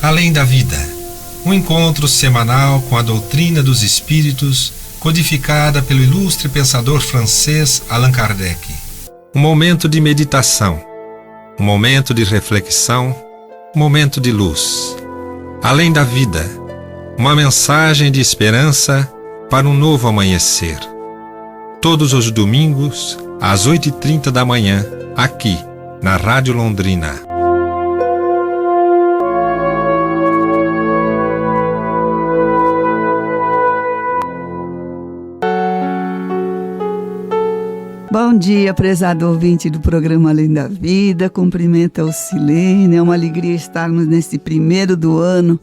Além da vida, um encontro semanal com a doutrina dos espíritos, codificada pelo ilustre pensador francês Allan Kardec. Um momento de meditação, um momento de reflexão, um momento de luz. Além da vida, uma mensagem de esperança para um novo amanhecer. Todos os domingos, às 8h30 da manhã, aqui, na Rádio Londrina. Bom dia, prezado ouvinte do programa Além da Vida. Cumprimento a Silene. É uma alegria estarmos nesse primeiro do ano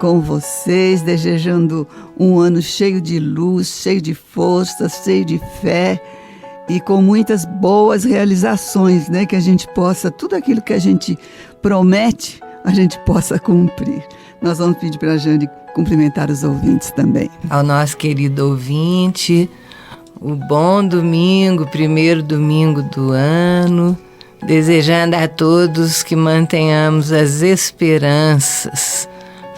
com vocês, desejando um ano cheio de luz, cheio de força, cheio de fé e com muitas boas realizações, né? Que a gente possa, tudo aquilo que a gente promete, a gente possa cumprir. Nós vamos pedir para a Jane cumprimentar os ouvintes também. Ao nosso querido ouvinte, o bom domingo, primeiro domingo do ano, desejando a todos que mantenhamos as esperanças,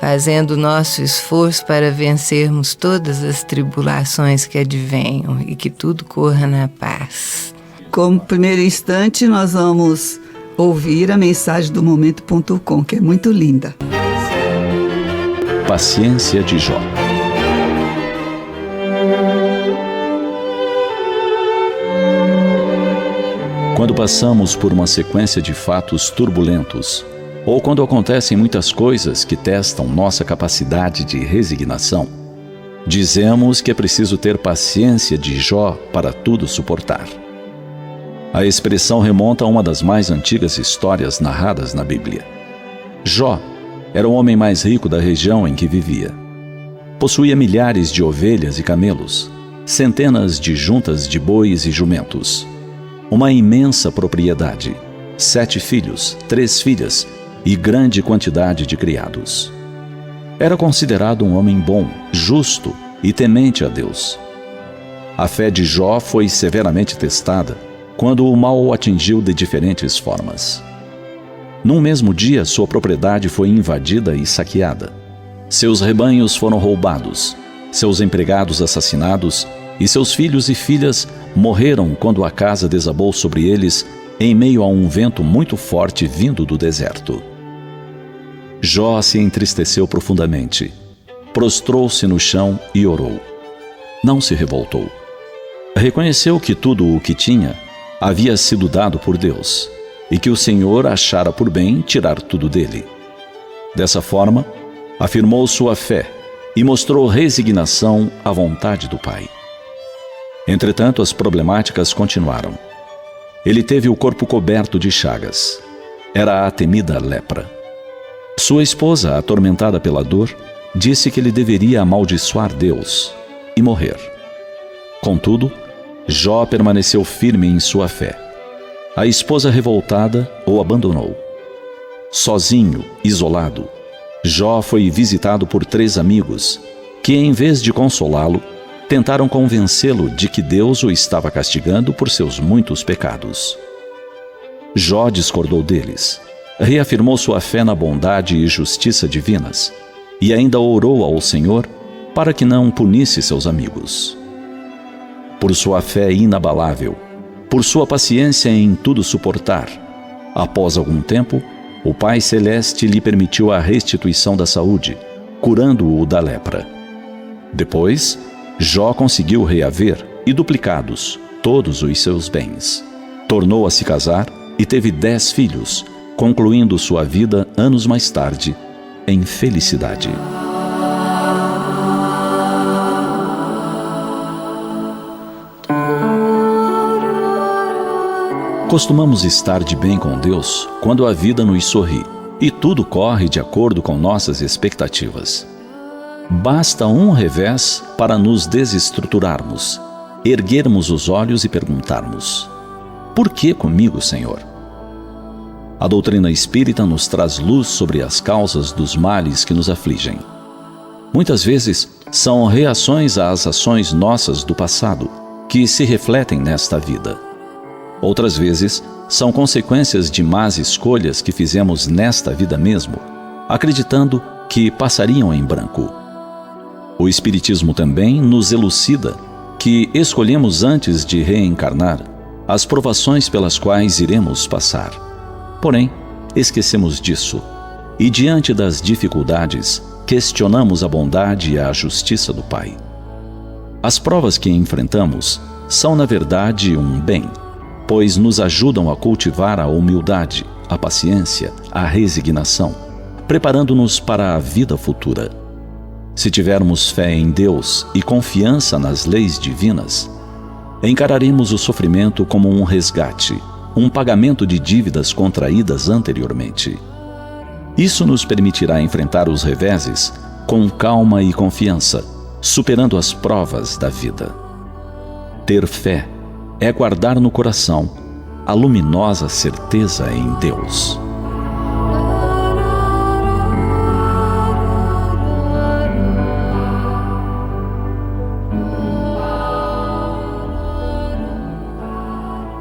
fazendo o nosso esforço para vencermos todas as tribulações que advenham e que tudo corra na paz. Como primeiro instante, nós vamos ouvir a mensagem do Momento.com, que é muito linda. Paciência de Jó. Quando passamos por uma sequência de fatos turbulentos, ou quando acontecem muitas coisas que testam nossa capacidade de resignação, dizemos que é preciso ter paciência de Jó para tudo suportar. A expressão remonta a uma das mais antigas histórias narradas na Bíblia. Jó era o homem mais rico da região em que vivia. Possuía milhares de ovelhas e camelos, centenas de juntas de bois e jumentos, uma imensa propriedade, 7 filhos, 3 filhas e grande quantidade de criados. Era considerado um homem bom, justo e temente a Deus. A fé de Jó foi severamente testada quando o mal o atingiu de diferentes formas. Num mesmo dia, sua propriedade foi invadida e saqueada. Seus rebanhos foram roubados, seus empregados assassinados e seus filhos e filhas morreram quando a casa desabou sobre eles em meio a um vento muito forte vindo do deserto. Jó se entristeceu profundamente, prostrou-se no chão e orou. Não se revoltou. Reconheceu que tudo o que tinha havia sido dado por Deus e que o Senhor achara por bem tirar tudo dele. Dessa forma, afirmou sua fé e mostrou resignação à vontade do Pai. Entretanto, as problemáticas continuaram. Ele teve o corpo coberto de chagas. Era a temida lepra. Sua esposa, atormentada pela dor, disse que ele deveria amaldiçoar Deus e morrer. Contudo, Jó permaneceu firme em sua fé. A esposa revoltada o abandonou. Sozinho, isolado, Jó foi visitado por 3 amigos, que em vez de consolá-lo, tentaram convencê-lo de que Deus o estava castigando por seus muitos pecados. Jó discordou deles, reafirmou sua fé na bondade e justiça divinas e ainda orou ao Senhor para que não punisse seus amigos. Por sua fé inabalável, por sua paciência em tudo suportar, após algum tempo, o Pai Celeste lhe permitiu a restituição da saúde, curando-o da lepra. Depois, Jó conseguiu reaver e duplicados todos os seus bens. Tornou a se casar e teve 10 filhos, concluindo sua vida anos mais tarde em felicidade. Costumamos estar de bem com Deus quando a vida nos sorri e tudo corre de acordo com nossas expectativas. Basta um revés para nos desestruturarmos, erguermos os olhos e perguntarmos: por que comigo, Senhor? A doutrina espírita nos traz luz sobre as causas dos males que nos afligem. Muitas vezes são reações às ações nossas do passado que se refletem nesta vida. Outras vezes são consequências de más escolhas que fizemos nesta vida mesmo acreditando que passariam em branco. O Espiritismo também nos elucida que escolhemos antes de reencarnar as provações pelas quais iremos passar. Porém, esquecemos disso e, diante das dificuldades, questionamos a bondade e a justiça do Pai. As provas que enfrentamos são, na verdade, um bem, pois nos ajudam a cultivar a humildade, a paciência, a resignação, preparando-nos para a vida futura. Se tivermos fé em Deus e confiança nas leis divinas, encararemos o sofrimento como um resgate, um pagamento de dívidas contraídas anteriormente. Isso nos permitirá enfrentar os reveses com calma e confiança, superando as provas da vida. Ter fé é guardar no coração a luminosa certeza em Deus.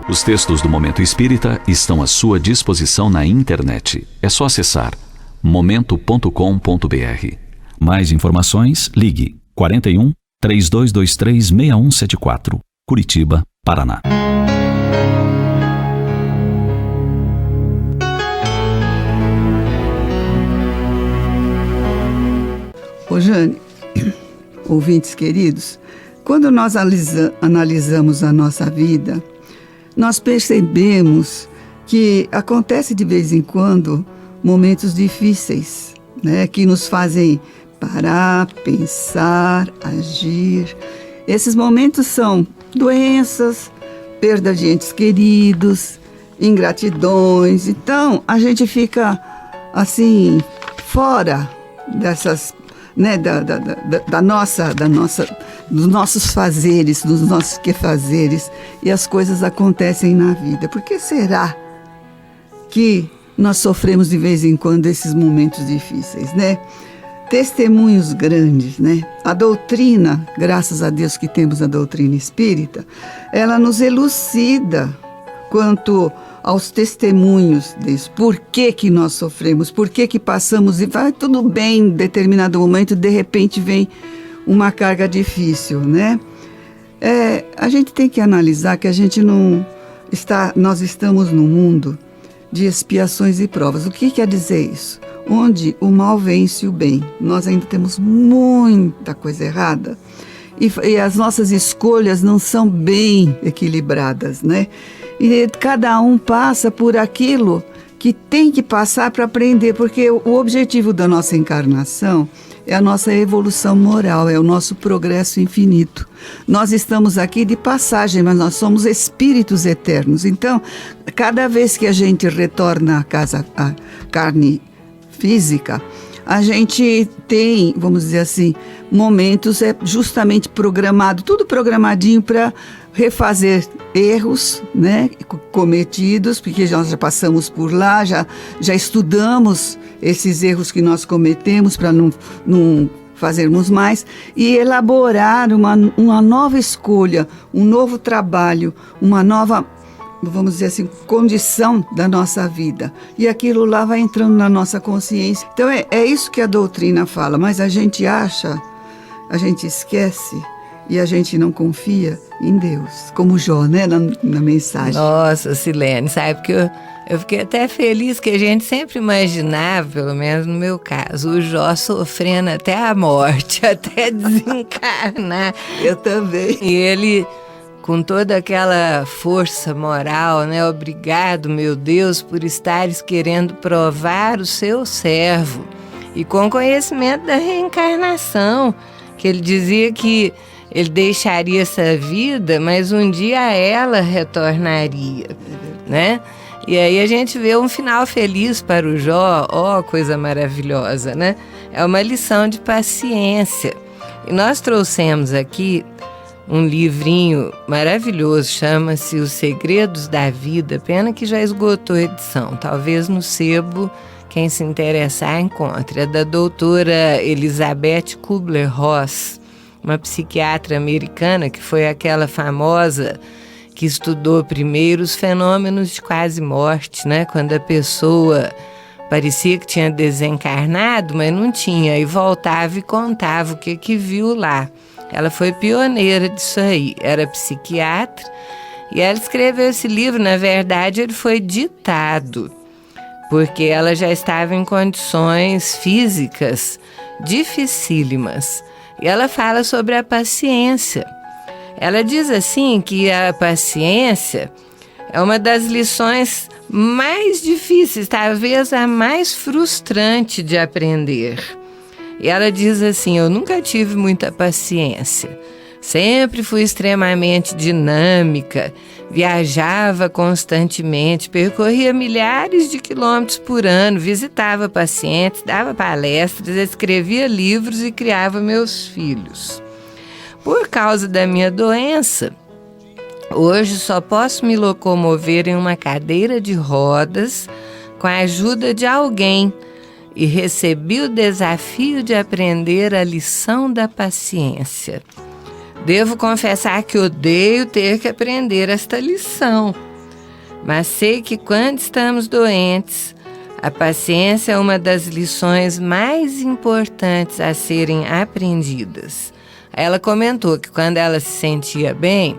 Os textos do Momento Espírita estão à sua disposição na internet. É só acessar momento.com.br. Mais informações, ligue 41 3223 6174, Curitiba, Paraná. Ô Jane, ouvintes queridos, quando nós analisamos a nossa vida, nós percebemos que acontece de vez em quando momentos difíceis, né, que nos fazem parar, pensar, agir. Esses momentos são doenças, perda de entes queridos, ingratidões. Então, a gente fica, assim, fora dessas, né, dos nossos fazeres, dos nossos quefazeres, e as coisas acontecem na vida. Por que será que nós sofremos de vez em quando esses momentos difíceis, né? Testemunhos grandes, né? A doutrina, graças a Deus que temos a doutrina espírita, ela nos elucida quanto aos testemunhos disso. Por que nós sofremos? Por que passamos e vai tudo bem em determinado momento, de repente vem uma carga difícil, né? A gente tem que analisar que nós estamos num mundo de expiações e provas. O que quer dizer isso? Onde o mal vence o bem. Nós ainda temos muita coisa errada e as nossas escolhas não são bem equilibradas, né? E cada um passa por aquilo que tem que passar para aprender, porque o objetivo da nossa encarnação é a nossa evolução moral, é o nosso progresso infinito. Nós estamos aqui de passagem, mas nós somos espíritos eternos. Então, cada vez que a gente retorna à carne física, a gente tem, vamos dizer assim, momentos justamente programado, tudo programadinho para refazer erros, né, cometidos, porque nós já passamos por lá, já estudamos esses erros que nós cometemos para não fazermos mais, e elaborar uma nova escolha, um novo trabalho, uma nova, vamos dizer assim, condição da nossa vida. E aquilo lá vai entrando na nossa consciência. Então é isso que a doutrina fala, mas a gente esquece e a gente não confia em Deus, como Jó, né, na mensagem. Nossa, Silene, sabe que eu fiquei até feliz que a gente sempre imaginava, pelo menos no meu caso, o Jó sofrendo até a morte, até desencarnar. Eu também. E ele, com toda aquela força moral, né? Obrigado, meu Deus, por estares querendo provar o seu servo. E com conhecimento da reencarnação, que ele dizia que ele deixaria essa vida, mas um dia ela retornaria, né? E aí a gente vê um final feliz para o Jó, coisa maravilhosa, né? É uma lição de paciência. E nós trouxemos aqui um livrinho maravilhoso, chama-se Os Segredos da Vida, pena que já esgotou a edição, talvez no sebo, quem se interessar encontre. É da doutora Elizabeth Kubler-Ross, uma psiquiatra americana que foi aquela famosa que estudou primeiro os fenômenos de quase morte, né? Quando a pessoa parecia que tinha desencarnado, mas não tinha, e voltava e contava o que viu lá. Ela foi pioneira disso aí, era psiquiatra, e ela escreveu esse livro. Na verdade, ele foi ditado, porque ela já estava em condições físicas dificílimas. E ela fala sobre a paciência. Ela diz assim que a paciência é uma das lições mais difíceis, talvez a mais frustrante de aprender. E ela diz assim: eu nunca tive muita paciência. Sempre fui extremamente dinâmica, viajava constantemente, percorria milhares de quilômetros por ano, visitava pacientes, dava palestras, escrevia livros e criava meus filhos. Por causa da minha doença, hoje só posso me locomover em uma cadeira de rodas com a ajuda de alguém e recebi o desafio de aprender a lição da paciência. Devo confessar que odeio ter que aprender esta lição, mas sei que quando estamos doentes, a paciência é uma das lições mais importantes a serem aprendidas. Ela comentou que quando ela se sentia bem,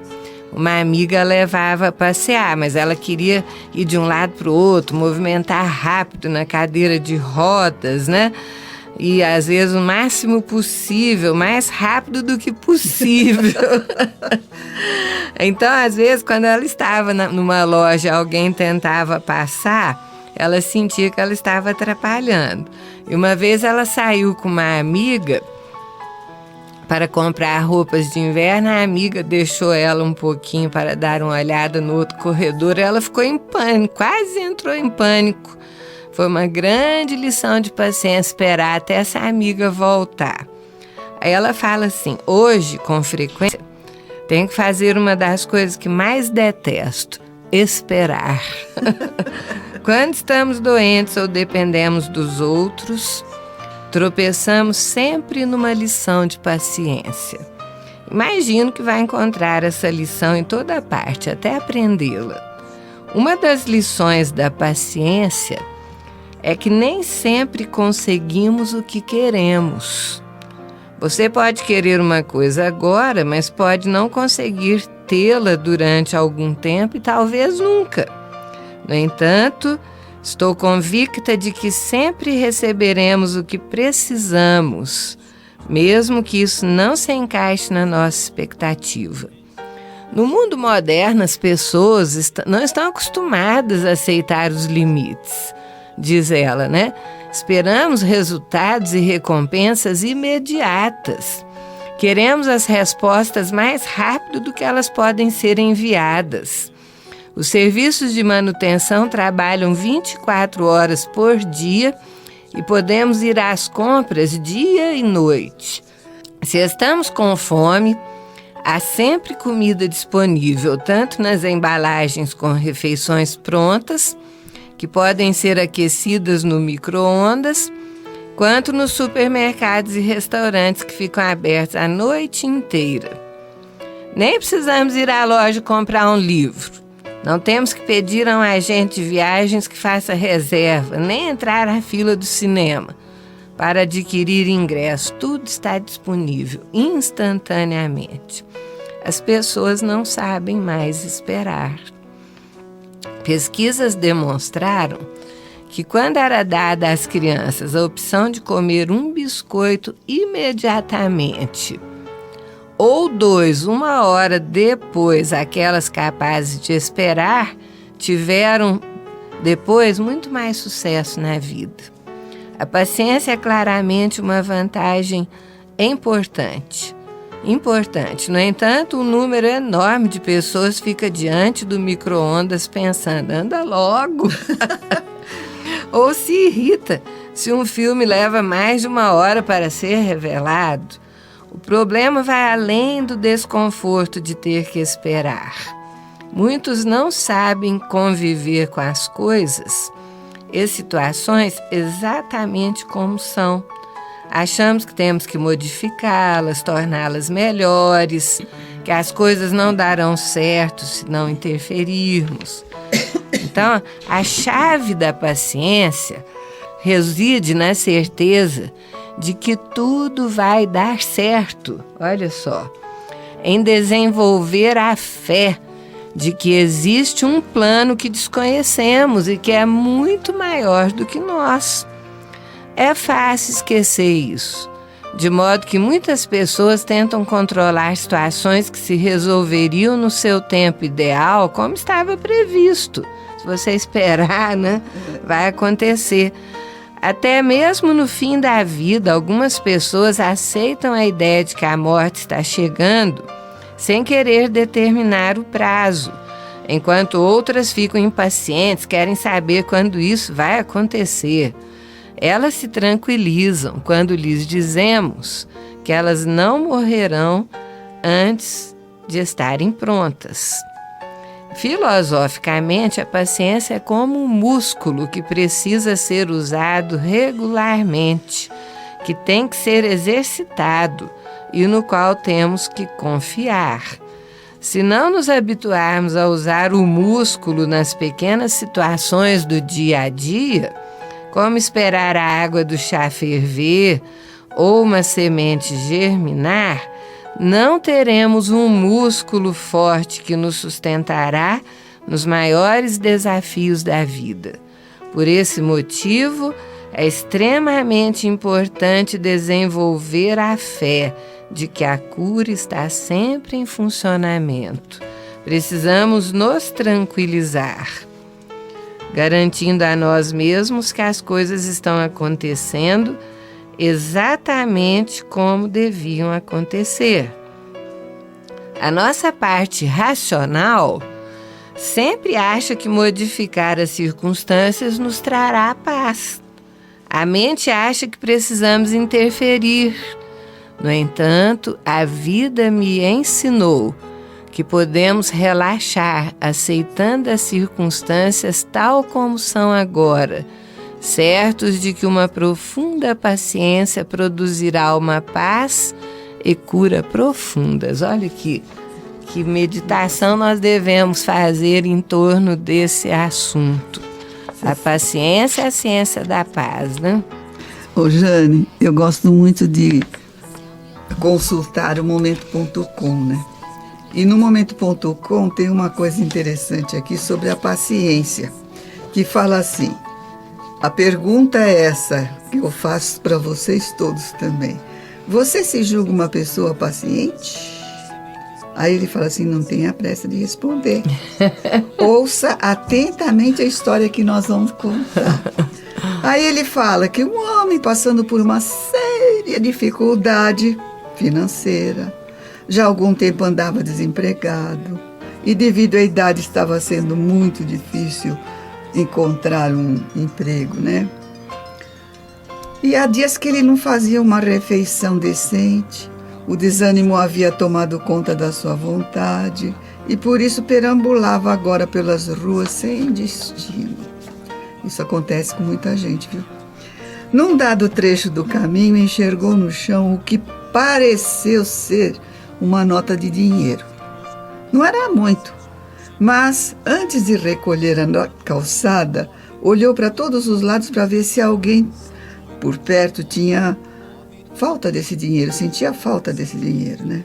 uma amiga levava a passear, mas ela queria ir de um lado para o outro, movimentar rápido na cadeira de rodas, né? E às vezes o máximo possível, mais rápido do que possível. Então, às vezes, quando ela estava numa loja, alguém tentava passar, ela sentia que ela estava atrapalhando. E uma vez ela saiu com uma amiga para comprar roupas de inverno. A amiga deixou ela um pouquinho para dar uma olhada no outro corredor. Ela ficou em pânico, quase entrou em pânico. Foi uma grande lição de paciência esperar até essa amiga voltar. Aí ela fala assim: hoje, com frequência, tenho que fazer uma das coisas que mais detesto: esperar. Quando estamos doentes ou dependemos dos outros, tropeçamos sempre numa lição de paciência. Imagino que vai encontrar essa lição em toda parte, até aprendê-la. Uma das lições da paciência é que nem sempre conseguimos o que queremos. Você pode querer uma coisa agora, mas pode não conseguir tê-la durante algum tempo e talvez nunca. No entanto, estou convicta de que sempre receberemos o que precisamos, mesmo que isso não se encaixe na nossa expectativa. No mundo moderno, as pessoas não estão acostumadas a aceitar os limites, diz ela, né? Esperamos resultados e recompensas imediatas. Queremos as respostas mais rápido do que elas podem ser enviadas. Os serviços de manutenção trabalham 24 horas por dia e podemos ir às compras dia e noite. Se estamos com fome, há sempre comida disponível, tanto nas embalagens com refeições prontas, que podem ser aquecidas no micro-ondas, quanto nos supermercados e restaurantes que ficam abertos a noite inteira. Nem precisamos ir à loja comprar um livro. Não temos que pedir a um agente de viagens que faça reserva, nem entrar na fila do cinema para adquirir ingresso. Tudo está disponível instantaneamente. As pessoas não sabem mais esperar. Pesquisas demonstraram que quando era dada às crianças a opção de comer um biscoito imediatamente, ou 2, 1 hora depois, aquelas capazes de esperar, tiveram depois muito mais sucesso na vida. A paciência é claramente uma vantagem importante. No entanto, um número enorme de pessoas fica diante do micro-ondas pensando: anda logo! Ou se irrita se um filme leva mais de 1 hora para ser revelado. O problema vai além do desconforto de ter que esperar. Muitos não sabem conviver com as coisas e situações exatamente como são. Achamos que temos que modificá-las, torná-las melhores, que as coisas não darão certo se não interferirmos. Então, a chave da paciência reside na certeza de que tudo vai dar certo. Olha só, em desenvolver a fé de que existe um plano que desconhecemos e que é muito maior do que nós. É fácil esquecer isso, de modo que muitas pessoas tentam controlar situações que se resolveriam no seu tempo ideal, como estava previsto. Se você esperar, né, vai acontecer. Até mesmo no fim da vida, algumas pessoas aceitam a ideia de que a morte está chegando sem querer determinar o prazo, enquanto outras ficam impacientes, querem saber quando isso vai acontecer. Elas se tranquilizam quando lhes dizemos que elas não morrerão antes de estarem prontas. Filosoficamente, a paciência é como um músculo que precisa ser usado regularmente, que tem que ser exercitado e no qual temos que confiar. Se não nos habituarmos a usar o músculo nas pequenas situações do dia a dia, como esperar a água do chá ferver ou uma semente germinar, não teremos um músculo forte que nos sustentará nos maiores desafios da vida. Por esse motivo, é extremamente importante desenvolver a fé de que a cura está sempre em funcionamento. Precisamos nos tranquilizar, garantindo a nós mesmos que as coisas estão acontecendo exatamente como deviam acontecer. A nossa parte racional sempre acha que modificar as circunstâncias nos trará paz. A mente acha que precisamos interferir. No entanto, a vida me ensinou que podemos relaxar aceitando as circunstâncias tal como são agora, certos de que uma profunda paciência produzirá uma paz e cura profundas. Olha que meditação nós devemos fazer em torno desse assunto. A paciência é a ciência da paz, né? Ô Jane, eu gosto muito de consultar o Momento.com, né? E no Momento.com tem uma coisa interessante aqui sobre a paciência, que fala assim: a pergunta é essa, que eu faço para vocês todos também. Você se julga uma pessoa paciente? Aí ele fala assim, não tenha pressa de responder. Ouça atentamente a história que nós vamos contar. Aí ele fala que um homem passando por uma séria dificuldade financeira, já há algum tempo andava desempregado e devido à idade estava sendo muito difícil encontrar um emprego, né? E há dias que ele não fazia uma refeição decente, o desânimo havia tomado conta da sua vontade e por isso perambulava agora pelas ruas sem destino. Isso acontece com muita gente, viu? Num dado trecho do caminho, enxergou no chão o que pareceu ser uma nota de dinheiro. Não era muito, mas antes de recolher a calçada, olhou para todos os lados para ver se alguém por perto tinha falta desse dinheiro, sentia falta desse dinheiro, né?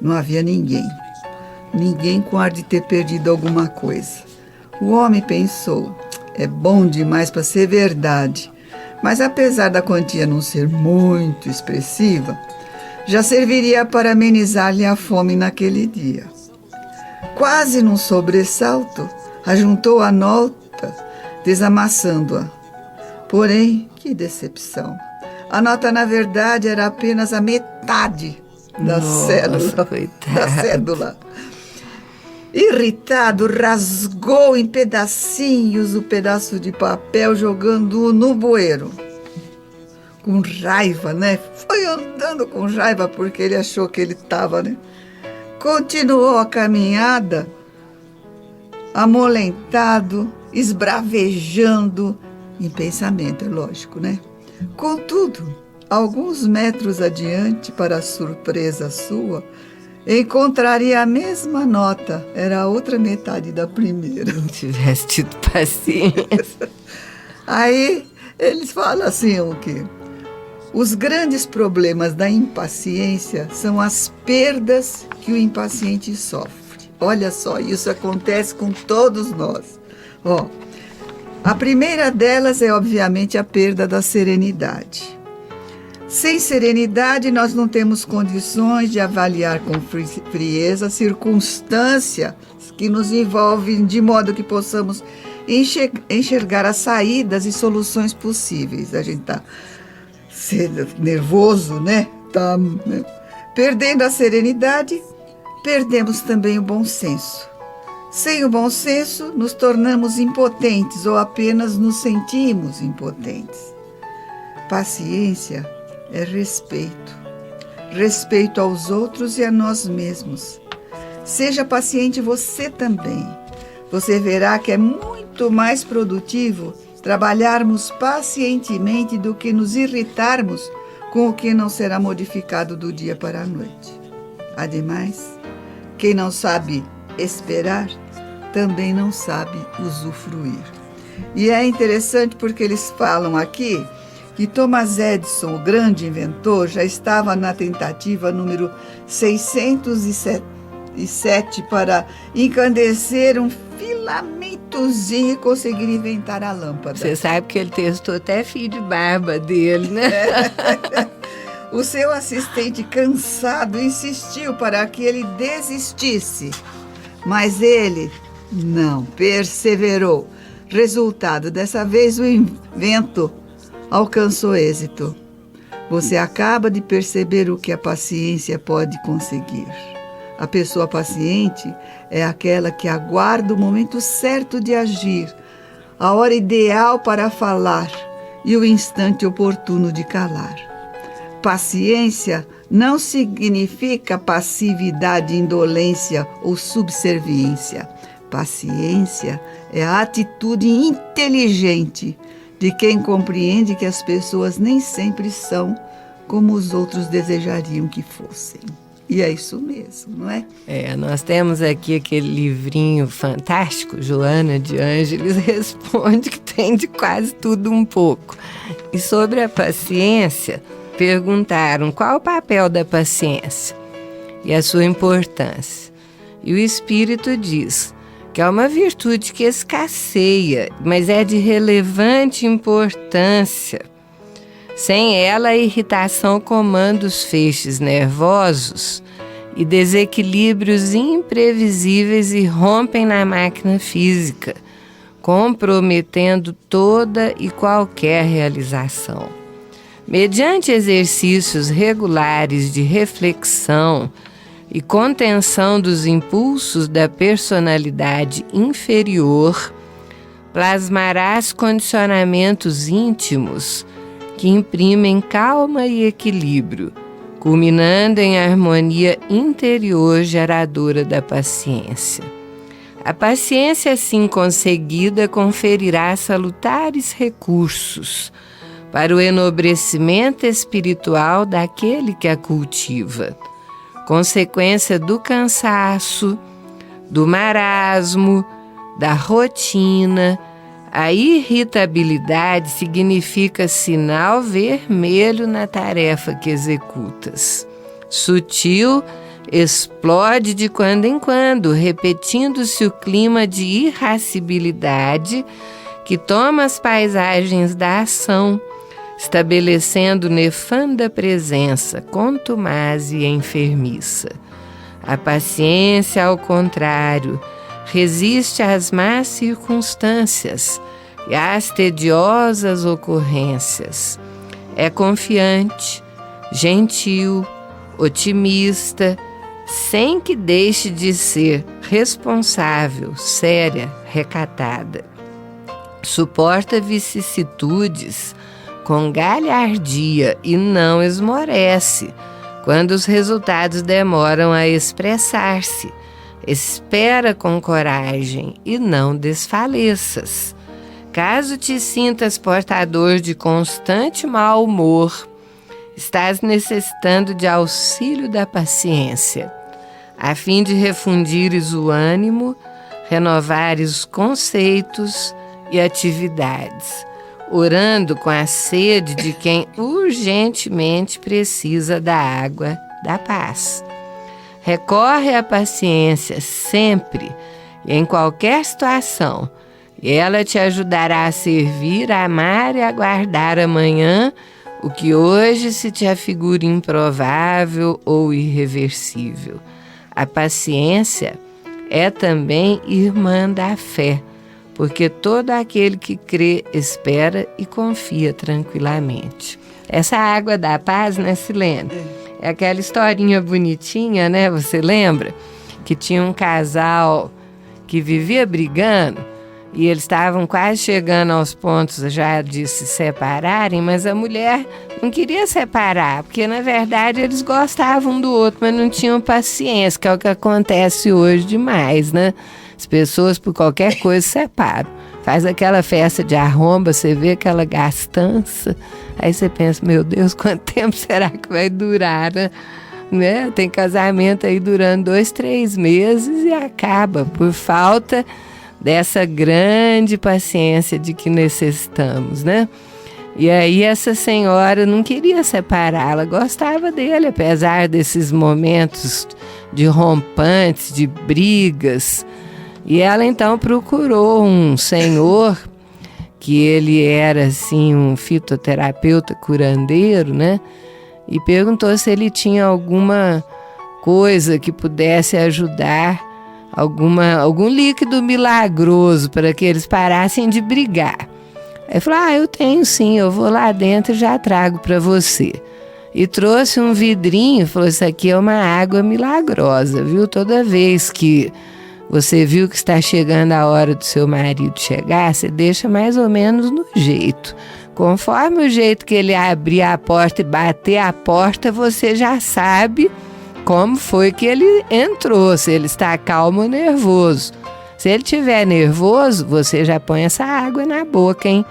Não havia ninguém com ar de ter perdido alguma coisa. O homem pensou, é bom demais para ser verdade, mas apesar da quantia não ser muito expressiva, já serviria para amenizar-lhe a fome naquele dia. Quase num sobressalto, ajuntou a nota, desamassando-a. Porém, que decepção! A nota, na verdade, era apenas a metade da cédula. Irritado, rasgou em pedacinhos o pedaço de papel, jogando-o no bueiro. Com raiva, né? Foi andando com raiva porque ele achou que ele estava, né? Continuou a caminhada, amolentado, esbravejando, em pensamento, é lógico, né? Contudo, alguns metros adiante, para surpresa sua, encontraria a mesma nota. Era a outra metade da primeira. Não tivesse tido paciência. Aí Eles falam assim, o quê? Os grandes problemas da impaciência são as perdas que o impaciente sofre. Olha só, isso acontece com todos nós. Ó, a primeira delas é, obviamente, a perda da serenidade. Sem serenidade, nós não temos condições de avaliar com frieza circunstâncias que nos envolvem, de modo que possamos enxergar as saídas e soluções possíveis. A gente está sendo nervoso, né? Perdendo a serenidade, perdemos também o bom senso. Sem o bom senso, nos tornamos impotentes ou apenas nos sentimos impotentes. Paciência é respeito. Respeito aos outros e a nós mesmos. Seja paciente você também. Você verá que é muito mais produtivo trabalharmos pacientemente do que nos irritarmos com o que não será modificado do dia para a noite. Ademais, quem não sabe esperar, também não sabe usufruir. E é interessante porque eles falam aqui que Thomas Edison, o grande inventor, já estava na tentativa número 607 para encandecer um filamentozinho e conseguir inventar a lâmpada. Você sabe que ele testou até fio de barba dele, né? O seu assistente, cansado, insistiu para que ele desistisse, mas ele não perseverou. Resultado, dessa vez o invento alcançou êxito. Você acaba de perceber o que a paciência pode conseguir. A pessoa paciente é aquela que aguarda o momento certo de agir, a hora ideal para falar e o instante oportuno de calar. Paciência não significa passividade, indolência ou subserviência. Paciência é a atitude inteligente de quem compreende que as pessoas nem sempre são como os outros desejariam que fossem. E é isso mesmo, não é? Nós temos aqui aquele livrinho fantástico, Joana de Ângeles responde, que tem de quase tudo um pouco. E sobre a paciência, perguntaram qual o papel da paciência e a sua importância. E o Espírito diz que é uma virtude que escasseia, mas é de relevante importância. Sem ela, a irritação comanda os feixes nervosos e desequilíbrios imprevisíveis irrompem na máquina física, comprometendo toda e qualquer realização. Mediante exercícios regulares de reflexão e contenção dos impulsos da personalidade inferior, plasmarás condicionamentos íntimos que imprimem calma e equilíbrio, culminando em harmonia interior geradora da paciência. A paciência, assim conseguida, conferirá salutares recursos para o enobrecimento espiritual daquele que a cultiva. Consequência do cansaço, do marasmo, da rotina, a irritabilidade significa sinal vermelho na tarefa que executas. Sutil, explode de quando em quando, repetindo-se o clima de irascibilidade que toma as paisagens da ação, estabelecendo nefanda presença, contumaz e enfermiça. A paciência, ao contrário, resiste às más circunstâncias e às tediosas ocorrências. É confiante, gentil, otimista, sem que deixe de ser responsável, séria, recatada. Suporta vicissitudes com galhardia e não esmorece quando os resultados demoram a expressar-se. Espera com coragem e não desfaleças. Caso te sintas portador de constante mau humor, estás necessitando de auxílio da paciência, a fim de refundires o ânimo, renovares os conceitos e atividades. orando com a sede de quem urgentemente precisa da água da paz. Recorre à paciência sempre e em qualquer situação, e ela te ajudará a servir, a amar e a guardar amanhã o que hoje se te afigura improvável ou irreversível. A paciência é também irmã da fé, porque todo aquele que crê, espera e confia tranquilamente. Essa água da paz, né, Silene? É aquela historinha bonitinha, né? Você lembra? Que tinha um casal que vivia brigando e eles estavam quase chegando aos pontos já de se separarem, mas a mulher não queria separar, porque na verdade eles gostavam um do outro, mas não tinham paciência, que é o que acontece hoje demais, né? As pessoas por qualquer coisa separam. Faz aquela festa de arromba, você vê aquela gastança, aí você pensa, meu Deus, quanto tempo será que vai durar, né? Tem casamento aí durando 2, 3 meses e acaba por falta dessa grande paciência de que necessitamos, né? E aí essa senhora não queria separar, ela gostava dele, apesar desses momentos de rompantes, de brigas. E ela então procurou um senhor, que ele era assim um fitoterapeuta curandeiro, né? E perguntou se ele tinha alguma coisa que pudesse ajudar, algum líquido milagroso para que eles parassem de brigar. Aí falou, eu tenho sim, eu vou lá dentro e já trago para você. E trouxe um vidrinho, falou, isso aqui é uma água milagrosa, viu? Toda vez que você viu que está chegando a hora do seu marido chegar, você deixa mais ou menos no jeito. Conforme o jeito que ele abrir a porta e bater a porta, você já sabe como foi que ele entrou, se ele está calmo ou nervoso. Se ele estiver nervoso, você já põe essa água na boca, hein?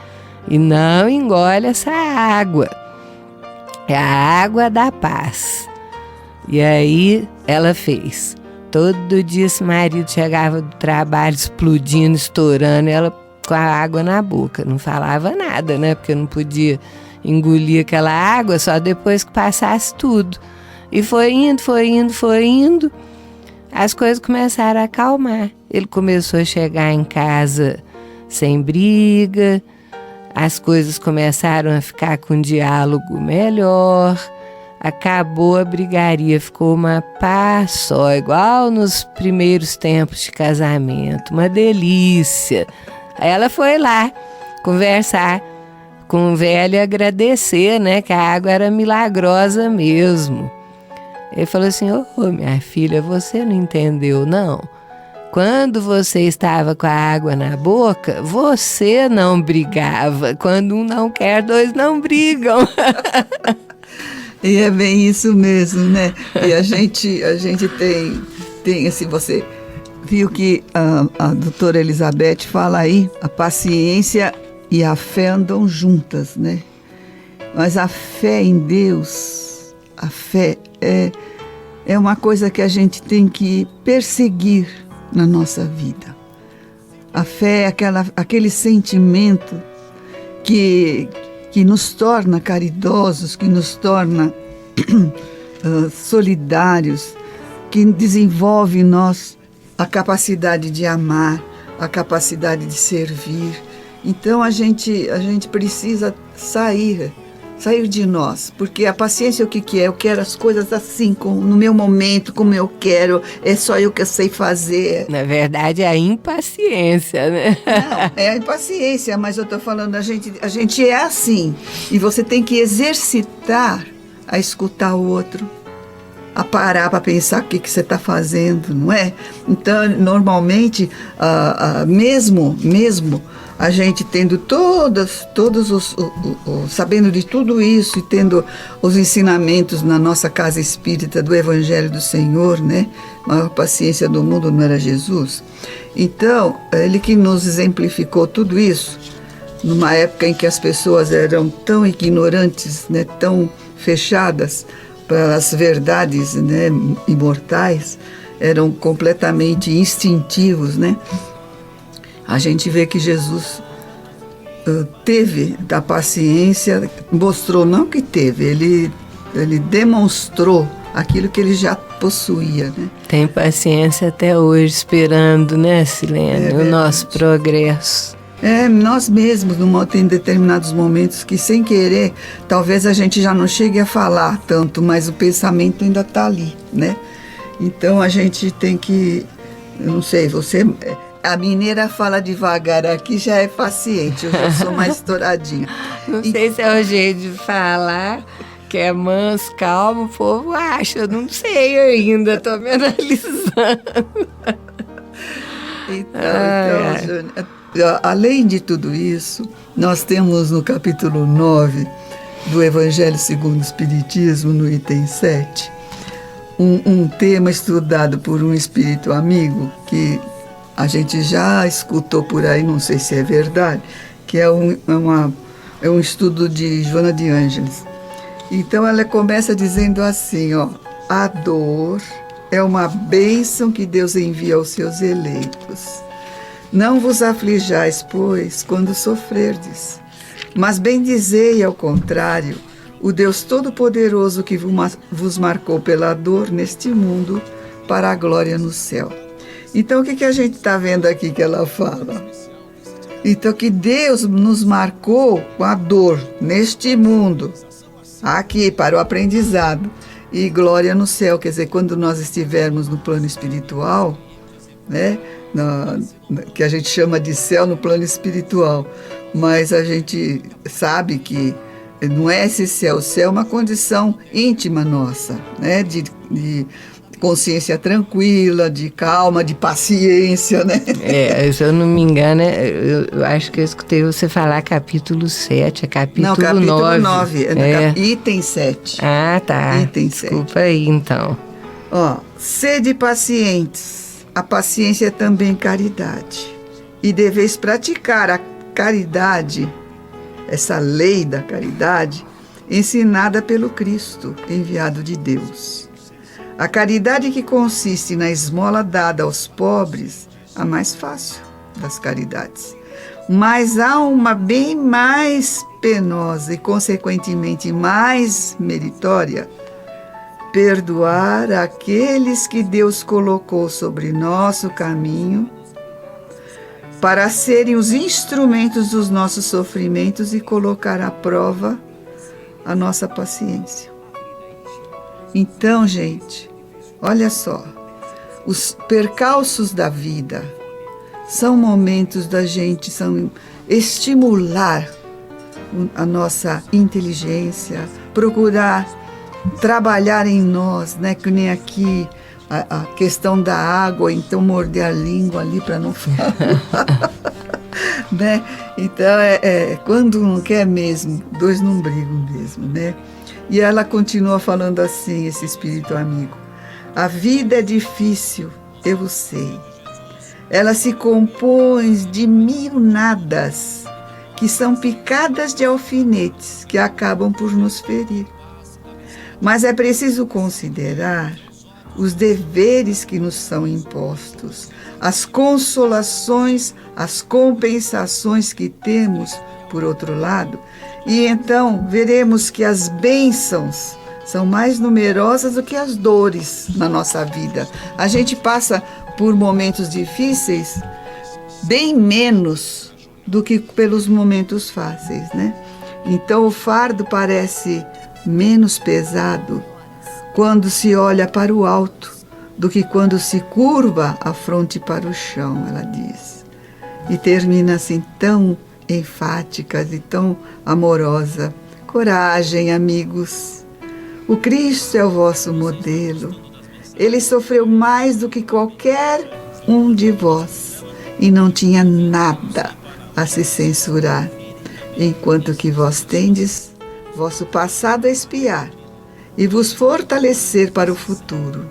E não engole essa água. É a água da paz. E aí ela fez. Todo dia esse marido chegava do trabalho explodindo, estourando, ela com a água na boca. Não falava nada, né? Porque não podia engolir aquela água só depois que passasse tudo. E foi indo. As coisas começaram a acalmar. Ele começou a chegar em casa sem briga. As coisas começaram a ficar com um diálogo melhor. Acabou a brigaria, ficou uma paz só, igual nos primeiros tempos de casamento. Uma delícia. Aí ela foi lá conversar com o velho e agradecer, né? Que a água era milagrosa mesmo. Ele falou assim, minha filha, você não entendeu, não? Quando você estava com a água na boca, você não brigava. Quando um não quer, 2 não brigam. E é bem isso mesmo, né? E a gente tem assim, você viu que a doutora Elizabeth fala aí, a paciência e a fé andam juntas, né? Mas a fé em Deus, a fé é uma coisa que a gente tem que perseguir na nossa vida. A fé é aquele sentimento que nos torna caridosos, que nos torna solidários, que desenvolve em nós a capacidade de amar, a capacidade de servir. Então a gente precisa sair de nós, porque a paciência o que é? Eu quero as coisas assim, no meu momento, como eu quero, é só eu que sei fazer. Na verdade é a impaciência, né? Não, é a impaciência, mas eu estou falando, a gente é assim, e você tem que exercitar a escutar o outro, a parar para pensar o que você está fazendo, não é? Então, normalmente, mesmo a gente tendo sabendo de tudo isso e tendo os ensinamentos na nossa casa espírita do Evangelho do Senhor, né? A maior paciência do mundo não era Jesus? Então, ele que nos exemplificou tudo isso, numa época em que as pessoas eram tão ignorantes, né? Tão fechadas para as verdades, né? Imortais, eram completamente instintivos, né? A gente vê que Jesus teve da paciência, mostrou, não que teve, ele demonstrou aquilo que ele já possuía, né? Tem paciência até hoje, esperando, né, Silene, o nosso progresso. Nós mesmos, tem determinados momentos que, sem querer, talvez a gente já não chegue a falar tanto, mas o pensamento ainda está ali, né? Então a gente tem que, eu não sei, a mineira fala devagar, aqui já é paciente, eu já sou mais estouradinha. Não sei se é o jeito de falar, que é manso, calmo, o povo acha, eu não sei ainda, estou me analisando. Então, Júnior, além de tudo isso, nós temos no capítulo 9 do Evangelho segundo o Espiritismo, no item 7, um tema estudado por um espírito amigo, que a gente já escutou por aí, não sei se é verdade, que é um estudo de Joana de Ângeles. Então ela começa dizendo assim, a dor é uma bênção que Deus envia aos seus eleitos. Não vos aflijais, pois, quando sofrerdes, mas bendizei, ao contrário, o Deus Todo-Poderoso que vos marcou pela dor neste mundo para a glória no céu. Então, o que a gente está vendo aqui que ela fala? Então, que Deus nos marcou com a dor neste mundo, aqui, para o aprendizado, e glória no céu. Quer dizer, quando nós estivermos no plano espiritual, né, que a gente chama de céu no plano espiritual, mas a gente sabe que não é esse céu. O céu é uma condição íntima nossa, né, de consciência tranquila, de calma, de paciência, né? Se eu não me engano, eu acho que eu escutei você falar capítulo 7, capítulo 9. Não, capítulo 9, item 7. Ah, tá. Item 7. Desculpa aí, então. Sede pacientes, a paciência é também caridade, e deveis praticar a caridade, essa lei da caridade, ensinada pelo Cristo, enviado de Deus. A caridade que consiste na esmola dada aos pobres, a mais fácil das caridades. Mas há uma bem mais penosa e, consequentemente, mais meritória: perdoar aqueles que Deus colocou sobre nosso caminho para serem os instrumentos dos nossos sofrimentos e colocar à prova a nossa paciência. Então, gente, olha só, os percalços da vida são momentos da gente estimular a nossa inteligência, procurar trabalhar em nós, né? Que nem aqui a questão da água, então morder a língua ali para não falar. Né? Então, quando não quer mesmo, dois não brigam mesmo, né? E ela continua falando assim, esse espírito amigo: a vida é difícil, eu sei. Ela se compõe de 1000 nadas, que são picadas de alfinetes, que acabam por nos ferir. Mas é preciso considerar os deveres que nos são impostos, as consolações, as compensações que temos, por outro lado, e então veremos que as bênçãos são mais numerosas do que as dores na nossa vida. A gente passa por momentos difíceis bem menos do que pelos momentos fáceis, né? Então o fardo parece menos pesado quando se olha para o alto do que quando se curva a fronte para o chão, ela diz. E termina assim tão enfática e tão amorosa: coragem, amigos. O Cristo é o vosso modelo. Ele sofreu mais do que qualquer um de vós e não tinha nada a se censurar, enquanto que vós tendes vosso passado a espiar e vos fortalecer para o futuro.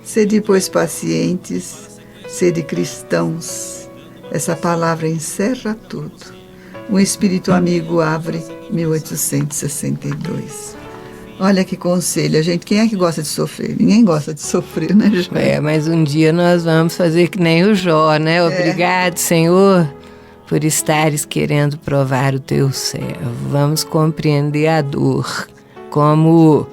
Sede, pois, pacientes, sede cristãos. Essa palavra encerra tudo. Um espírito amigo abre 1862. Olha que conselho, gente. Quem é que gosta de sofrer? Ninguém gosta de sofrer, né, Jó? Mas um dia nós vamos fazer que nem o Jó, né? Obrigado, Senhor, por estares querendo provar o teu servo. Vamos compreender a dor como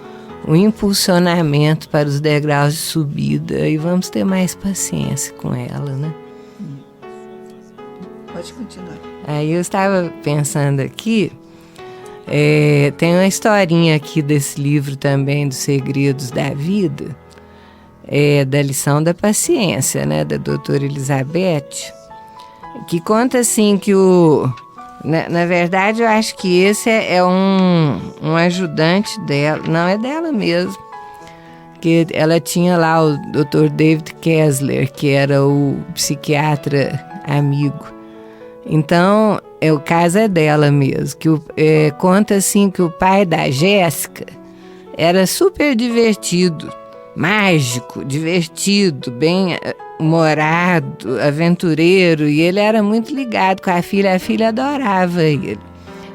um impulsionamento para os degraus de subida e vamos ter mais paciência com ela, né? Pode continuar. Aí eu estava pensando aqui, tem uma historinha aqui desse livro também, dos Segredos da Vida, da lição da paciência, né, da doutora Elizabeth, que conta assim que na verdade eu acho que esse é um ajudante dela, não é dela mesmo, que ela tinha lá o Dr. David Kessler, que era o psiquiatra amigo. Então, o caso é dela mesmo, que conta assim que o pai da Jéssica era super divertido, mágico, divertido, bem humorado, aventureiro, e ele era muito ligado com a filha adorava ele.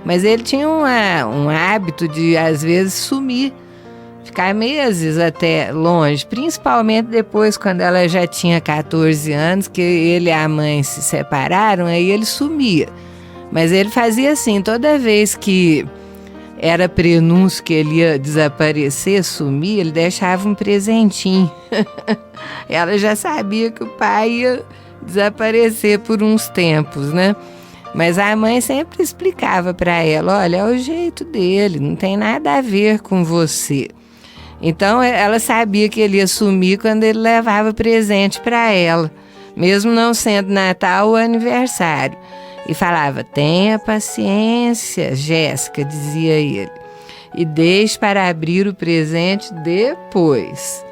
Mas ele tinha um hábito de, às vezes, sumir, ficar meses até longe, principalmente depois, quando ela já tinha 14 anos, que ele e a mãe se separaram, aí ele sumia. Mas ele fazia assim, toda vez que era prenúncio que ele ia desaparecer, sumir, ele deixava um presentinho. Ela já sabia que o pai ia desaparecer por uns tempos, né? Mas a mãe sempre explicava para ela, olha, é o jeito dele, não tem nada a ver com você. Então ela sabia que ele ia sumir quando ele levava presente para ela, mesmo não sendo Natal ou aniversário. E falava, tenha paciência, Jéssica, dizia ele, e deixe para abrir o presente depois.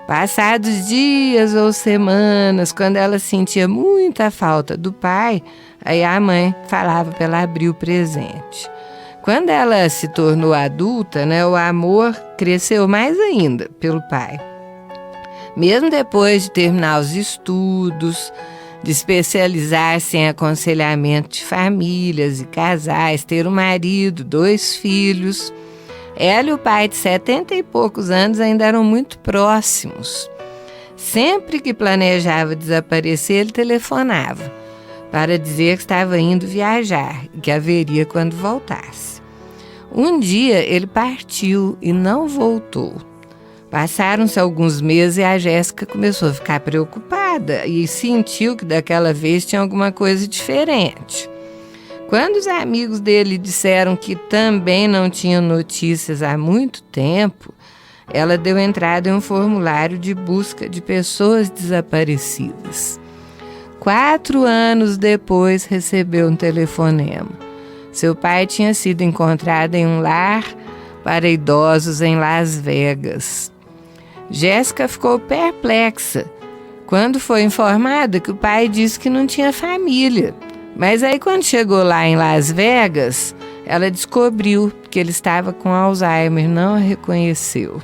Passados dias ou semanas, quando ela sentia muita falta do pai, aí a mãe falava para ela abrir o presente. Quando ela se tornou adulta, né, o amor cresceu mais ainda pelo pai. Mesmo depois de terminar os estudos, de especializar-se em aconselhamento de famílias e casais, ter um marido, 2 filhos, ela e o pai de 70 e poucos anos ainda eram muito próximos. Sempre que planejava desaparecer, ele telefonava para dizer que estava indo viajar e que haveria quando voltasse. Um dia ele partiu e não voltou. Passaram-se alguns meses e a Jéssica começou a ficar preocupada e sentiu que daquela vez tinha alguma coisa diferente. Quando os amigos dele disseram que também não tinham notícias há muito tempo, ela deu entrada em um formulário de busca de pessoas desaparecidas. 4 anos depois, recebeu um telefonema. Seu pai tinha sido encontrado em um lar para idosos em Las Vegas. Jéssica ficou perplexa quando foi informada que o pai disse que não tinha família. Mas aí, quando chegou lá em Las Vegas, ela descobriu que ele estava com Alzheimer, não a reconheceu.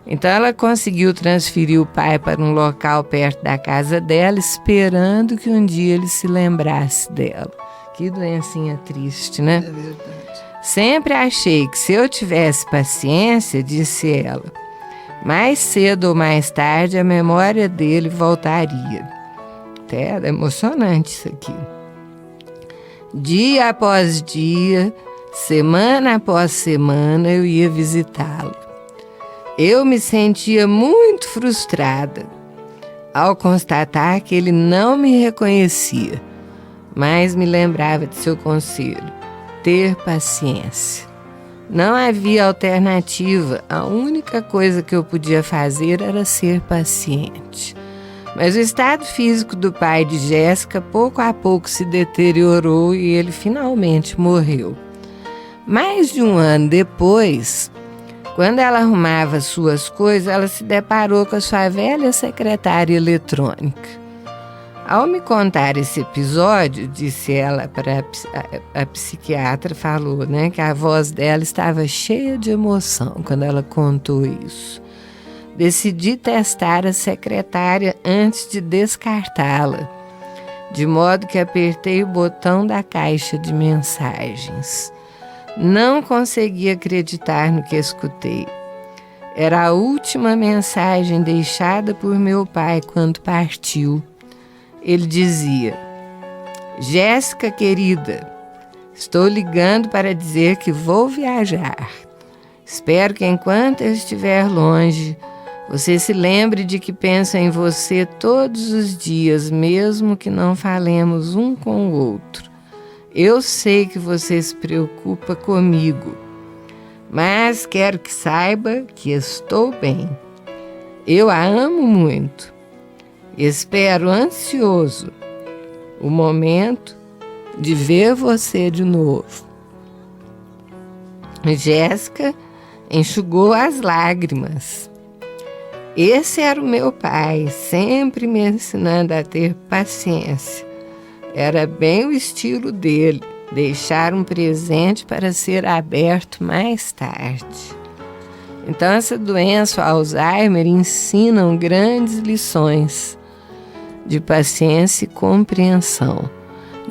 Então ela conseguiu transferir o pai para um local perto da casa dela, esperando que um dia ele se lembrasse dela. Que doencinha triste, né? É verdade. Sempre achei que se eu tivesse paciência, disse ela, mais cedo ou mais tarde a memória dele voltaria. Até era emocionante isso aqui. Dia após dia, semana após semana, eu ia visitá-lo. Eu me sentia muito frustrada ao constatar que ele não me reconhecia, mas me lembrava de seu conselho, ter paciência. Não havia alternativa, a única coisa que eu podia fazer era ser paciente. Mas o estado físico do pai de Jéssica pouco a pouco se deteriorou e ele finalmente morreu. Mais de 1 ano depois, quando ela arrumava suas coisas, ela se deparou com a sua velha secretária eletrônica. Ao me contar esse episódio, disse ela para a psiquiatra, falou, né, que a voz dela estava cheia de emoção quando ela contou isso. Decidi testar a secretária antes de descartá-la, de modo que apertei o botão da caixa de mensagens. Não consegui acreditar no que escutei. Era a última mensagem deixada por meu pai quando partiu. Ele dizia: Jéssica, querida, estou ligando para dizer que vou viajar. Espero que enquanto eu estiver longe, você se lembre de que penso em você todos os dias, mesmo que não falemos um com o outro. Eu sei que você se preocupa comigo, mas quero que saiba que estou bem. Eu a amo muito. Espero ansioso o momento de ver você de novo. Jéssica enxugou as lágrimas. Esse era o meu pai, sempre me ensinando a ter paciência. Era bem o estilo dele, deixar um presente para ser aberto mais tarde. Então essa doença, o Alzheimer, ensinam grandes lições de paciência e compreensão.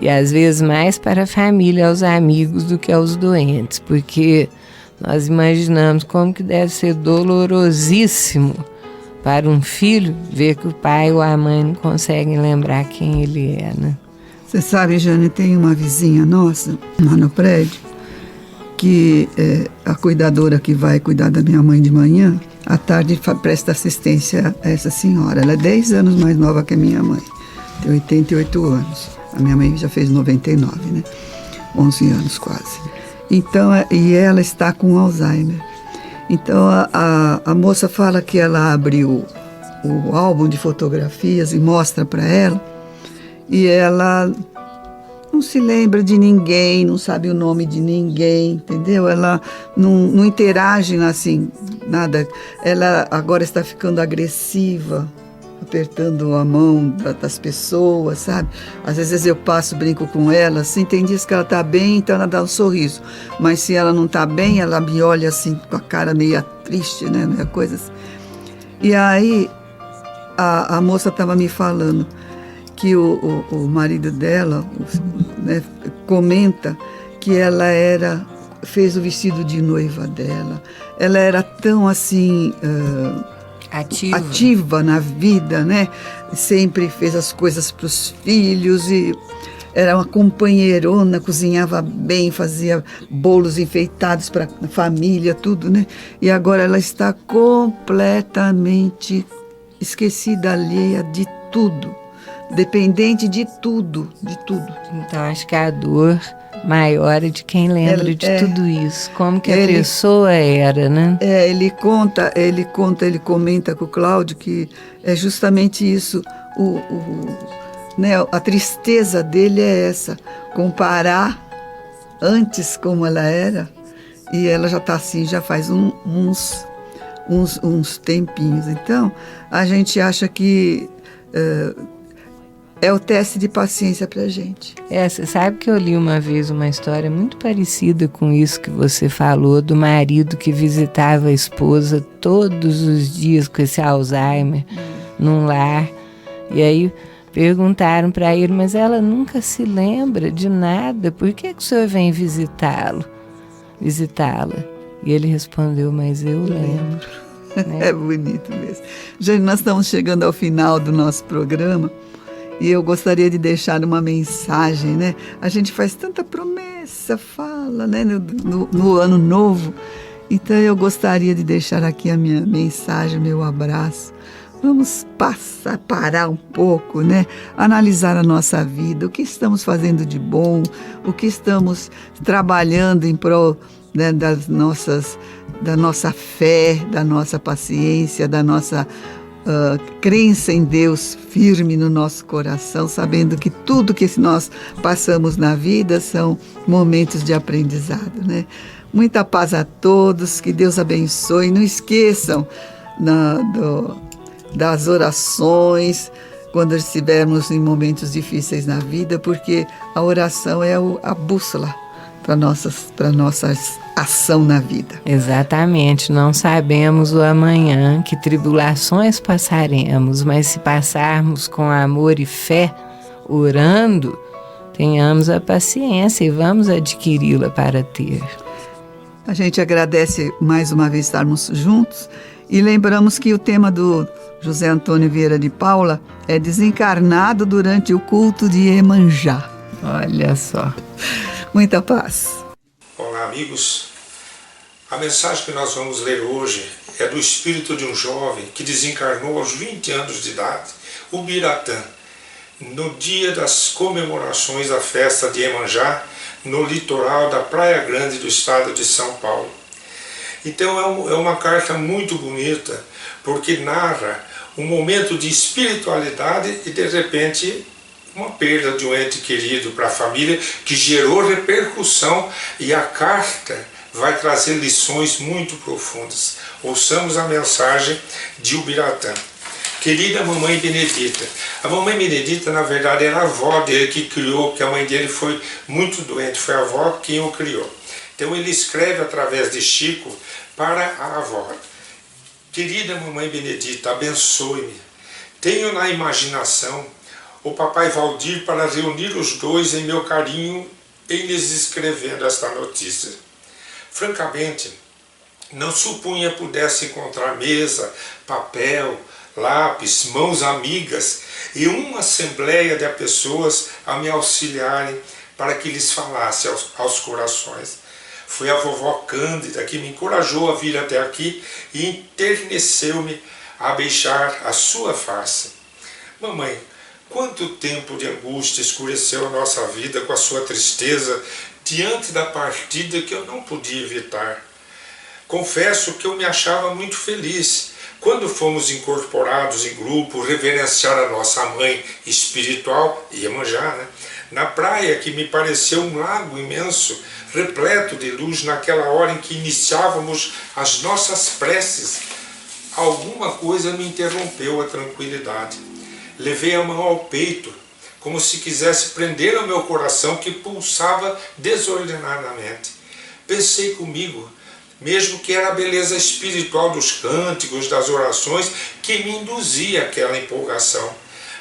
E às vezes mais para a família, aos amigos, do que aos doentes, porque nós imaginamos como que deve ser dolorosíssimo para um filho ver que o pai ou a mãe não conseguem lembrar quem ele é, né? Você sabe, Jane, tem uma vizinha nossa lá no prédio que a cuidadora que vai cuidar da minha mãe de manhã, à tarde presta assistência a essa senhora. Ela é 10 anos mais nova que a minha mãe, tem 88 anos. A minha mãe já fez 99, né? 11 anos quase. Então, e ela está com Alzheimer. Então, a moça fala que ela abre o álbum de fotografias e mostra para ela, e ela não se lembra de ninguém, não sabe o nome de ninguém, entendeu? Ela não interage assim, nada. Ela agora está ficando agressiva, apertando a mão das pessoas, sabe? Às vezes eu passo, brinco com ela, assim, tem dias que ela está bem, então ela dá um sorriso. Mas se ela não está bem, ela me olha assim, com a cara meio triste, né? Meio coisas. E aí, a moça estava me falando que o marido dela, né, comenta que ela fez o vestido de noiva dela. Ela era tão assim... ativa na vida, né? Sempre fez as coisas para os filhos e era uma companheirona, cozinhava bem, fazia bolos enfeitados para a família, tudo, né? E agora ela está completamente esquecida, alheia de tudo, dependente de tudo, de tudo. Então acho que a dor maior é de quem lembra de tudo isso, como que a pessoa era, né? Ele comenta com o Cláudio que é justamente isso, né, a tristeza dele é essa, comparar antes como ela era, e ela já está assim, já faz uns tempinhos. Então, a gente acha que é o teste de paciência pra gente. Você sabe que eu li uma vez uma história muito parecida com isso que você falou, do marido que visitava a esposa todos os dias com esse Alzheimer num lar. E aí perguntaram para ele, mas ela nunca se lembra de nada, por que o senhor vem visitá-la? E ele respondeu, mas eu lembro. Né? É bonito mesmo. Gente, nós estamos chegando ao final do nosso programa. E eu gostaria de deixar uma mensagem, né? A gente faz tanta promessa, fala, né? No ano novo. Então eu gostaria de deixar aqui a minha mensagem, meu abraço. Vamos parar um pouco, né? Analisar a nossa vida, o que estamos fazendo de bom, o que estamos trabalhando em prol, né, da nossa fé, da nossa paciência, da nossa crença em Deus firme no nosso coração, sabendo que tudo que nós passamos na vida são momentos de aprendizado, né? Muita paz a todos, que Deus abençoe. Não esqueçam das orações quando estivermos em momentos difíceis na vida, porque a oração é a bússola para nossa ação na vida. Exatamente, não sabemos o amanhã, que tribulações passaremos, mas se passarmos com amor e fé, orando, tenhamos a paciência e vamos adquiri-la para ter. A gente agradece mais uma vez estarmos juntos e lembramos que o tema do José Antônio Vieira de Paula é desencarnado durante o culto de Iemanjá. Olha só. Muita paz. Olá, amigos. A mensagem que nós vamos ler hoje é do espírito de um jovem que desencarnou aos 20 anos de idade, o Biratã, no dia das comemorações da festa de Iemanjá, no litoral da Praia Grande do estado de São Paulo. Então é uma carta muito bonita, porque narra um momento de espiritualidade e de repente uma perda de um ente querido para a família que gerou repercussão, e a carta vai trazer lições muito profundas. Ouçamos a mensagem de Ubiratã. Querida Mamãe Benedita, a Mamãe Benedita na verdade era a avó dele que criou, porque a mãe dele foi muito doente, foi a avó quem o criou. Então ele escreve através de Chico para a avó. Querida Mamãe Benedita, abençoe-me. Tenho na imaginação o papai Valdir para reunir os dois em meu carinho em lhes escrevendo esta notícia. Francamente, não supunha pudesse encontrar mesa, papel, lápis, mãos amigas e uma assembleia de pessoas a me auxiliarem para que lhes falasse aos corações. Foi a vovó Cândida que me encorajou a vir até aqui e enterneceu-me a beijar a sua face. Mamãe, quanto tempo de angústia escureceu a nossa vida com a sua tristeza diante da partida que eu não podia evitar. Confesso que eu me achava muito feliz quando fomos incorporados em grupo reverenciar a nossa mãe espiritual, Iemanjá, na praia que me pareceu um lago imenso, repleto de luz naquela hora em que iniciávamos as nossas preces. Alguma coisa me interrompeu a tranquilidade. Levei a mão ao peito, como se quisesse prender o meu coração que pulsava desordenadamente. Pensei comigo, mesmo que era a beleza espiritual dos cânticos, das orações, que me induzia àquela empolgação.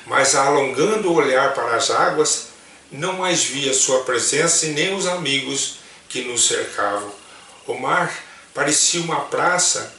Mas alongando o olhar para as águas, não mais via sua presença e nem os amigos que nos cercavam. O mar parecia uma praça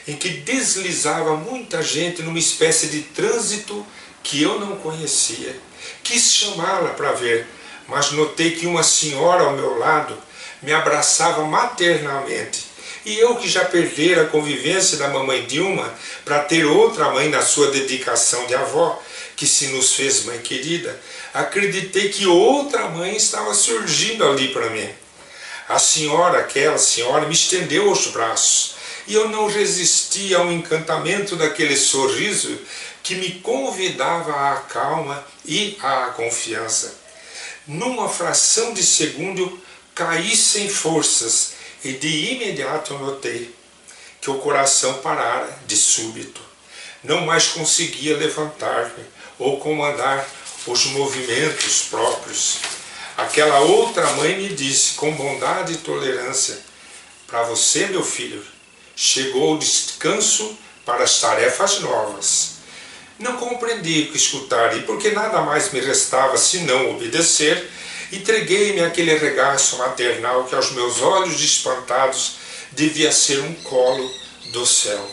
em que deslizava muita gente numa espécie de trânsito que eu não conhecia. Quis chamá-la para ver, mas notei que uma senhora ao meu lado me abraçava maternalmente. E eu, que já perdera a convivência da mamãe Dilma para ter outra mãe na sua dedicação de avó, que se nos fez mãe querida, acreditei que outra mãe estava surgindo ali para mim. Aquela senhora, me estendeu os braços, e eu não resisti ao encantamento daquele sorriso que me convidava à calma e à confiança. Numa fração de segundo, caí sem forças e de imediato notei que o coração parara de súbito. Não mais conseguia levantar-me ou comandar os movimentos próprios. Aquela outra mãe me disse com bondade e tolerância: para você, meu filho, chegou o descanso para as tarefas novas. Não compreendi o que escutar, e porque nada mais me restava senão obedecer, entreguei-me àquele regaço maternal que aos meus olhos espantados devia ser um colo do céu.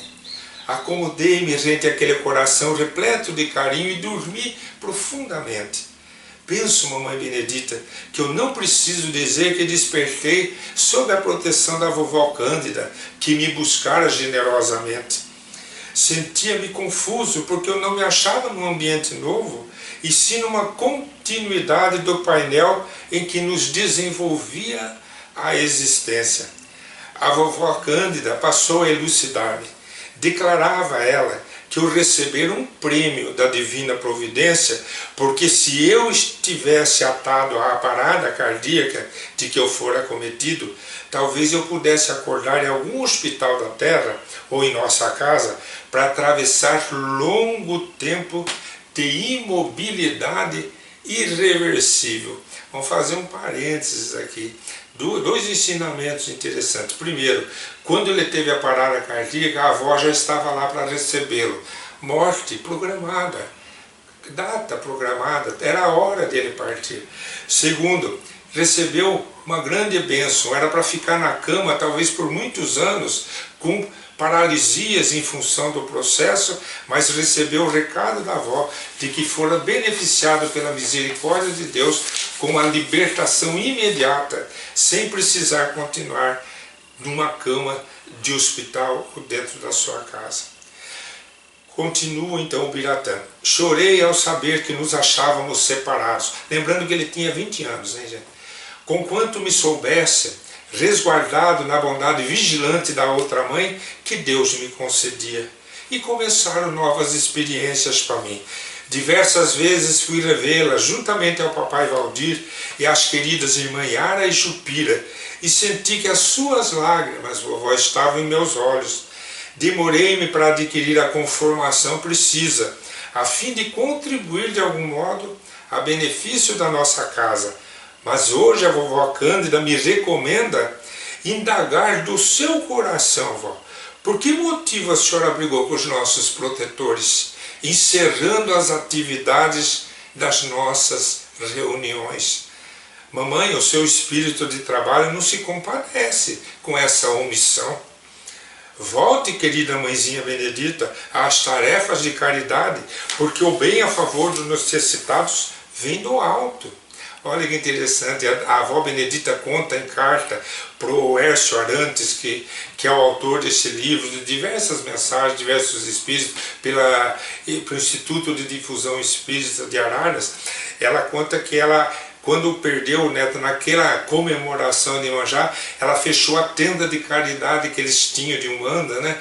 Acomodei-me rente àquele coração repleto de carinho e dormi profundamente. Penso, Mamãe Benedita, que eu não preciso dizer que despertei sob a proteção da vovó Cândida, que me buscara generosamente. Sentia-me confuso porque eu não me achava num ambiente novo, e sim numa continuidade do painel em que nos desenvolvia a existência. A vovó Cândida passou a elucidar-me. Declarava ela que eu recebera um prêmio da divina providência, porque se eu estivesse atado à parada cardíaca de que eu fora acometido, talvez eu pudesse acordar em algum hospital da terra ou em nossa casa para atravessar longo tempo de imobilidade irreversível. Vamos fazer um parênteses aqui. Dois ensinamentos interessantes. Primeiro, quando ele teve a parada cardíaca, a avó já estava lá para recebê-lo. Morte programada, data programada, era a hora dele partir. Segundo, recebeu uma grande bênção, era para ficar na cama talvez por muitos anos, com paralisias em função do processo, mas recebeu o recado da avó de que fora beneficiado pela misericórdia de Deus com a libertação imediata, sem precisar continuar numa cama de hospital ou dentro da sua casa. Continua então o Biratã. Chorei ao saber que nos achávamos separados. Lembrando que ele tinha 20 anos, né, gente? Conquanto me soubesse, resguardado na bondade vigilante da outra mãe, que Deus me concedia. E começaram novas experiências para mim. Diversas vezes fui revê-la juntamente ao papai Valdir e às queridas irmãs Yara e Jupira, e senti que as suas lágrimas, vovó, estavam em meus olhos. Demorei-me para adquirir a conformação precisa, a fim de contribuir de algum modo a benefício da nossa casa. Mas hoje a vovó Cândida me recomenda indagar do seu coração, vó. Por que motivo a senhora brigou com os nossos protetores, encerrando as atividades das nossas reuniões? Mamãe, o seu espírito de trabalho não se compadece com essa omissão. Volte, querida mãezinha Benedita, às tarefas de caridade, porque o bem a favor dos necessitados vem do alto. Olha que interessante, a avó Benedita conta em carta para o Hércio Arantes, que é o autor desse livro, de diversas mensagens, diversos espíritos, pelo Instituto de Difusão Espírita de Araras. Ela conta que ela, quando perdeu o neto naquela comemoração de Iemanjá, ela fechou a tenda de caridade que eles tinham de Umbanda, né?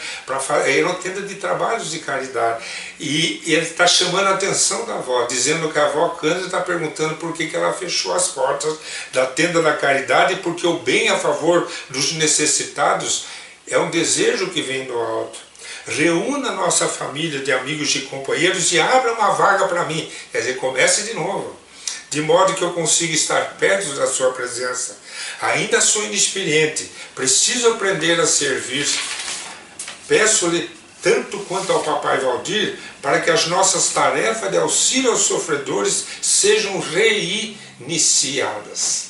Era uma tenda de trabalhos de caridade. E ele está chamando a atenção da avó, dizendo que a avó Cândida está perguntando por que ela fechou as portas da tenda da caridade, porque o bem a favor dos necessitados é um desejo que vem do alto. Reúna nossa família de amigos e companheiros e abra uma vaga para mim. Quer dizer, comece de novo, de modo que eu consiga estar perto da sua presença. Ainda sou inexperiente, preciso aprender a servir. Peço-lhe, tanto quanto ao papai Valdir, para que as nossas tarefas de auxílio aos sofredores sejam reiniciadas.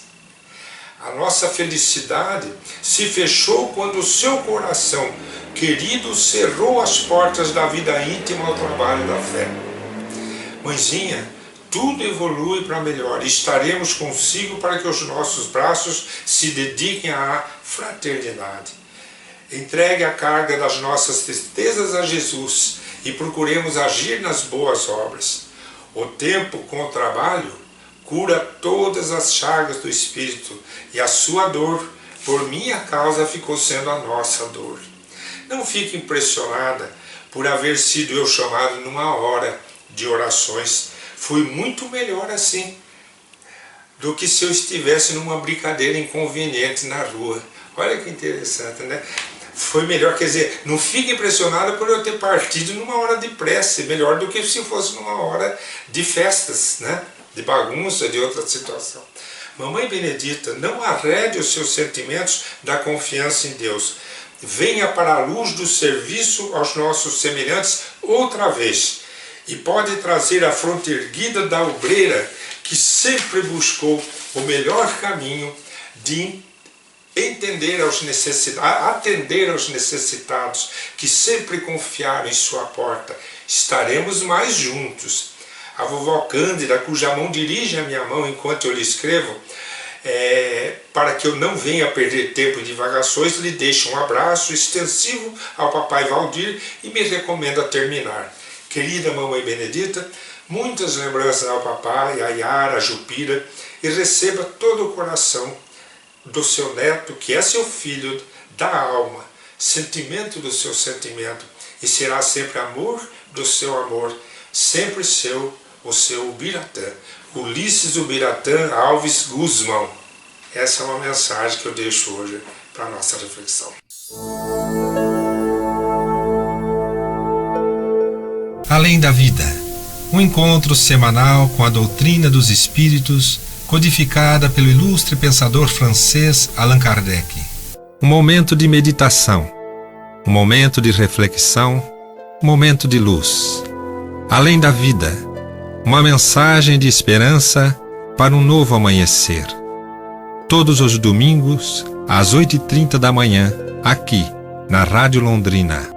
A nossa felicidade se fechou quando o seu coração querido cerrou as portas da vida íntima ao trabalho da fé. Mãezinha, tudo evolui para melhor e estaremos consigo para que os nossos braços se dediquem à fraternidade. Entregue a carga das nossas tristezas a Jesus e procuremos agir nas boas obras. O tempo com o trabalho cura todas as chagas do espírito e a sua dor, por minha causa, ficou sendo a nossa dor. Não fique impressionada por haver sido eu chamado numa hora de orações. Fui muito melhor assim do que se eu estivesse numa brincadeira inconveniente na rua. Olha que interessante, né? Foi melhor, quer dizer, não fique impressionada por eu ter partido numa hora de prece, melhor do que se fosse numa hora de festas, né? De bagunça, de outra situação. Mamãe Benedita, não arrede os seus sentimentos da confiança em Deus. Venha para a luz do serviço aos nossos semelhantes outra vez. E pode trazer a fronte erguida da obreira que sempre buscou o melhor caminho de atender aos necessitados, que sempre confiaram em sua porta. Estaremos mais juntos. A vovó Cândida, cuja mão dirige a minha mão enquanto eu lhe escrevo, para que eu não venha perder tempo em divagações, lhe deixo um abraço extensivo ao papai Valdir e me recomendo a terminar. Querida mamãe Benedita, muitas lembranças ao papai, a Yara, a Jupira, e receba todo o coração do seu neto, que é seu filho da alma, sentimento do seu sentimento, e será sempre amor do seu amor, sempre seu, o seu Ubiratã, Ulisses Ubiratã Alves Guzmão. Essa é uma mensagem que eu deixo hoje para a nossa reflexão. Além da vida, um encontro semanal com a doutrina dos espíritos, codificada pelo ilustre pensador francês Allan Kardec. Um momento de meditação, um momento de reflexão, um momento de luz. Além da vida, uma mensagem de esperança para um novo amanhecer. Todos os domingos, às 8h30 da manhã, aqui, na Rádio Londrina.